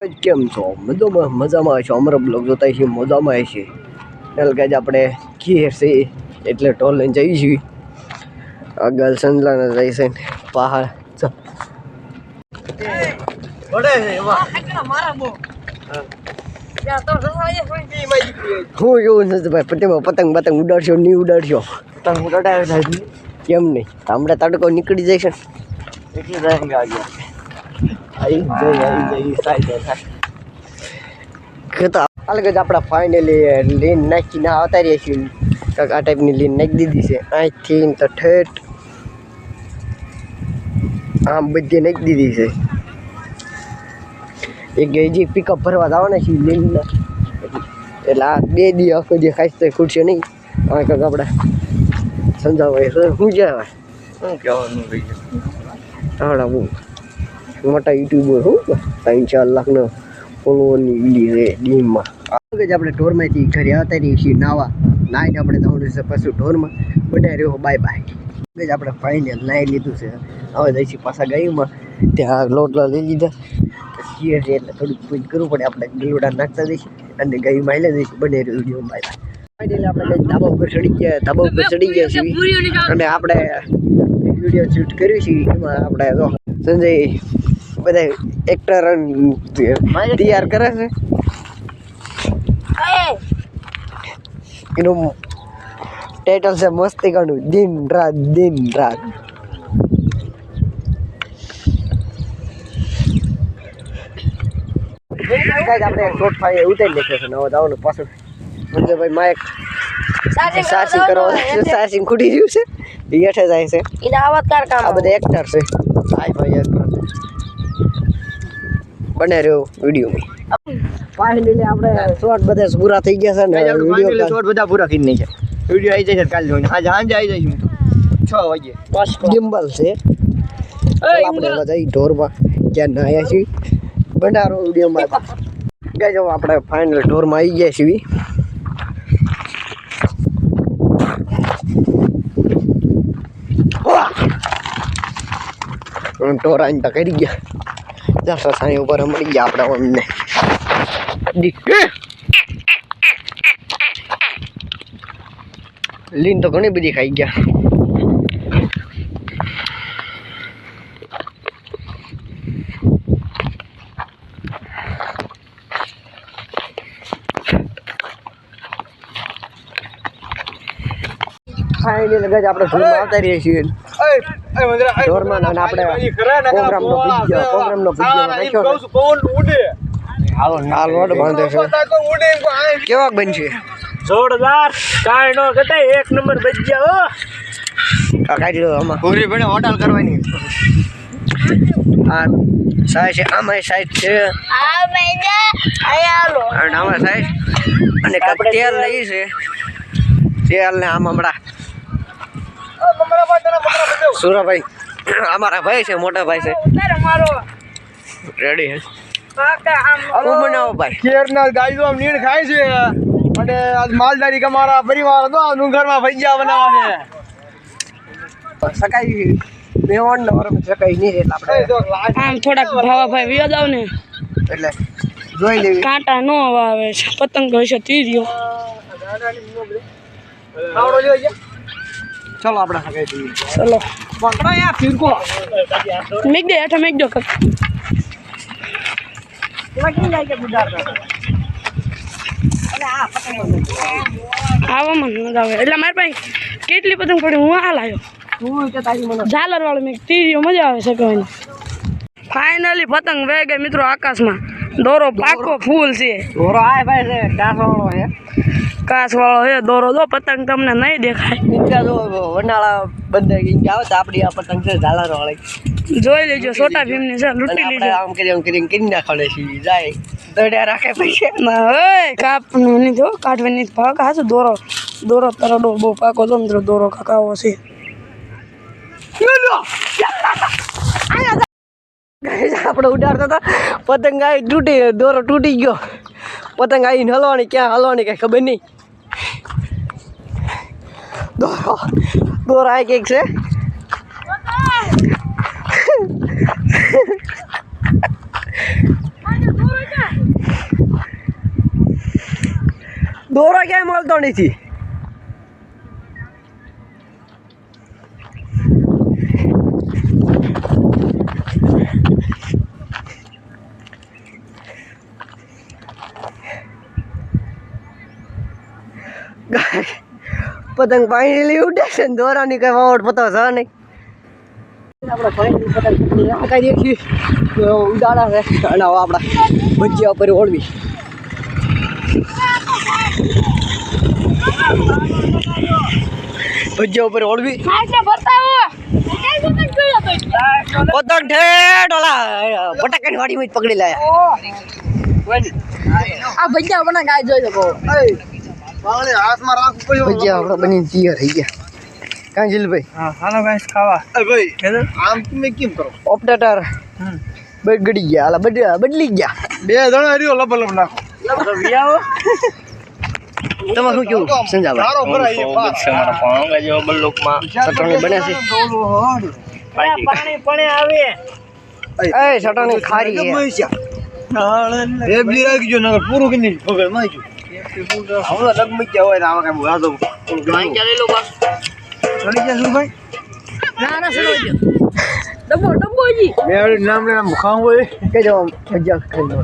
કેમ છો? મજામાં છો? અમારો બ્લોગ જોતા છીએ મજામાં છે. એટલે કે આપણે ઘેર છે એટલે ટોલ લઈને જઈએ છીએ. આગળ સંજલાના જાય છે પહાડ હું એવું નથી ભાઈ. પતંગ ઉડાડશો નહીં ઉડાડશો? પતંગ ઉડાડે કેમ નહીં? હમણાં તડકો નીકળી જાય છે એટલે જાય આગળ આવી આપણે ફાઇનલી લીન નાખીને આવતા રહીએ છીએ. આ ટાઈપની લીન નાખી દીધી છે અહીંથી તો ઠેઠ આમ બધી નાખી દીધી છે. એક હજી પિકઅપ ભરવા જવાના છીએ લીનના એટલે આ 2 દી આખો દી ખાસ તો ખૂટશે નહીં. હવે કંઈક આપણે સમજાવવાય શું કહેવાય શું કહેવાનું રહી ગયું બહુ મોટા યુટ્યુબર હું 3-4 લાખનો ફોલોવરની વિડીયો છે ડીમમાં. આપણે ઢોરમાંથી ઘરે આવતા રહીએ છીએ નાઈને આપણે જવાનું છે પાછું ઢોરમાં. બધા રહ્યો બાય બાય. આપણે ફાઇનલ નાહી લીધું છે. હવે જઈશું પાછા ગાયમાં ત્યાં લોટલા લઈ લીધા છીએ છે એટલે થોડુંક પૂજ કરવું પડે. આપણે ગલુડા નાખતા જઈશું અને ગાયમાં આવી જઈશું. બને રહ્યો વિડીયો બાય બાય. ફાઇનલી આપણે કંઈક ધાબા ઉપર ચડી ગયા છીએ અને આપણે વિડીયો શૂટ કર્યું છે. એમાં આપણે જો સંજય બધા એક્ટર તૈયાર કરે છે. એનું ટાઇટલ છે મસ્તી કાઢું દિન રાત. આપણે શોર્ટ ફાઈ ઉતારી નાખ્યો છે. નવા દાવાનું પાછળ મંજુભાઈ માઇક ચાર્જિંગ કરવા ચાર્જિંગ ખૂટી ગયું છે. હેઠે જાય છે. આ બધા એક્ટર છે. હાઈ ભાઈ બને રહ્યો વિડીયોમાં. ફાઇનલી આપણે શોર્ટ બધા પૂરા થઈ ગયા છે ને વિડીયો શોર્ટ બધા પૂરા કરી નાખ્યા. વિડીયો આવી જશે કાલે જોઈને. આજે સાંજે આવી જઈશું 6 વાગે. ગિમ્બલ છે આપણે જઈ ઢોરમાં ક્યાં નાયા છીએ. ભંડારો વિડીયોમાં ગાય જો આપણે ફાઇનલ ઢોરમાં આવી ગયા છીએ. ઢોર આઈને કરી ગયા 10 સાઈ ઉપર મળી ગયા આપણે અમને. લીન તો ઘણી બધી ખાઈ ગયા. ફાઇનલી લગાજ આપણે ઢોરમાં આવતા રહીએ છીએ. ઢોરમાં અને આપણે પ્રોગ્રામનો વિડીયો નાખ્યો છે. હાલ રોડ બાંધે છે. કેવા બનશે? જોરદાર. કાંઈ નો ઘટાય. 1 નંબર ભજીયા હો. કાઢી દો આમાં પૂરી ભણે હોટલ કરવાની. આ સાઈઝ છે. આમાં સાઈઝ છે અને આમાં સાઈઝ અને તેલ લઈ છે. તેલ ને આમ હમણાં સુરાભાઈ અમારા ભાઈ છે, મોટા ભાઈ છે. રેડી હે બનાવો ભાઈ. કેરના ગાય તો આમ નીણ ખાય છે અને આજ માલધારી કમારા પરિવાર હતો ડુંગરમાં ભજીયા બનાવવાને સકાઈ મેવણ ને વરમ સકાઈ નહીં એટલે આપણે આમ થોડાક ભાવા ભાઈ વિયો જાવ ને એટલે જોઈ લેવી. કાંટા નો આવે છે. પતંગ હશે તીર્યો. આવડો જોઈ ચલો આપણે સકાઈ દઈએ. ચલો પકડા યાર ફીરકો મેક દે હેઠા મેક દો કક. આવામાં મજા આવે એટલે મારી પાસે કેટલી પતંગ પડી હું હાલ આવ્યો. ઝાલર વાળો મેં તીર્યો મજા આવે શકવાની. ફાઇનલી પતંગ વહી ગઈ મિત્રો આકાશમાં. દોરો પાકો ફૂલ છે. દોરો આય ભાઈ છે કાસ વાળો છે. કાસ વાળો છે દોરો. જો પતંગ તમને નહીં દેખાય. ઇન્ડિયા જો વનાળા બંધ ઇન્ડિયા આવે તો આપણી આ પતંગ છે ઝાલર વાળી. જોઈ લેજો છોટા ભીમની છે. લૂંટી લેજો. આમ કરી નાખડે છે જાય દડ્યા રાખે પછી ના ઓય કાપનું નહીં જો કાઢવાની નહીં ભાગ હાચું. દોરો તરડો બહુ પાકો જો મિત્રો. દોરો કાકાવો છે. આપણે ઉડાડતા હતા પતંગ આવી તૂટી દોરો તૂટી ગયો. પતંગ આવીને હલવાની ક્યાં હલવાની કઈ ખબર નહીં. દોરો આવી કંઈક છે. દોરો ક્યાંય મળતો નથી. પતંગ પાણી લઈ ઉડે છે ને દોરાની કઈ વાવડ પતો છે નહીં. આપણે પાણી પતંગ કઈ દેખી ઉડાડા છે અને હવે આપણા ભજીયા ઉપર ઓળવી. ભજીયા ઉપર ઓળવી પતંગ ઠેઠ ઓલા બટાકાની વાડીમાં જ પકડી લાયા. આ ભજીયા બના ગાય જોઈ શકો. હાથમાં રાખવું પડ્યું. ભજીયા આપણા બનીને તૈયાર થઈ ગયા. કાં જીલભાઈ હાલો ગાઈસ ખાવા. ભાઈ આમ તમે કેમ કરો? ઓપરેટર બગડી ગયા હાલા બદલી ગયા. 2 જણા રહ્યો લબલબ નાખો. તમારે શું કેવું સંજાભાઈ? સારો ભરાય પાસ. ચટણી બને છે. પાણી પાણી આવે. એ ચટણી ખારી છે. રેબલી રાખજો નગર પૂરું કે નહીં ખબર માજો. હવે લગમઈ ગયા હોય તો આમાં કઈ વાતો. ચડી ગયા શું ભાઈ? ના સડો ડબ્બો હજી મેં નામ લેના મુખામ હોય. કે જો ભજીયા ખાઈ લો.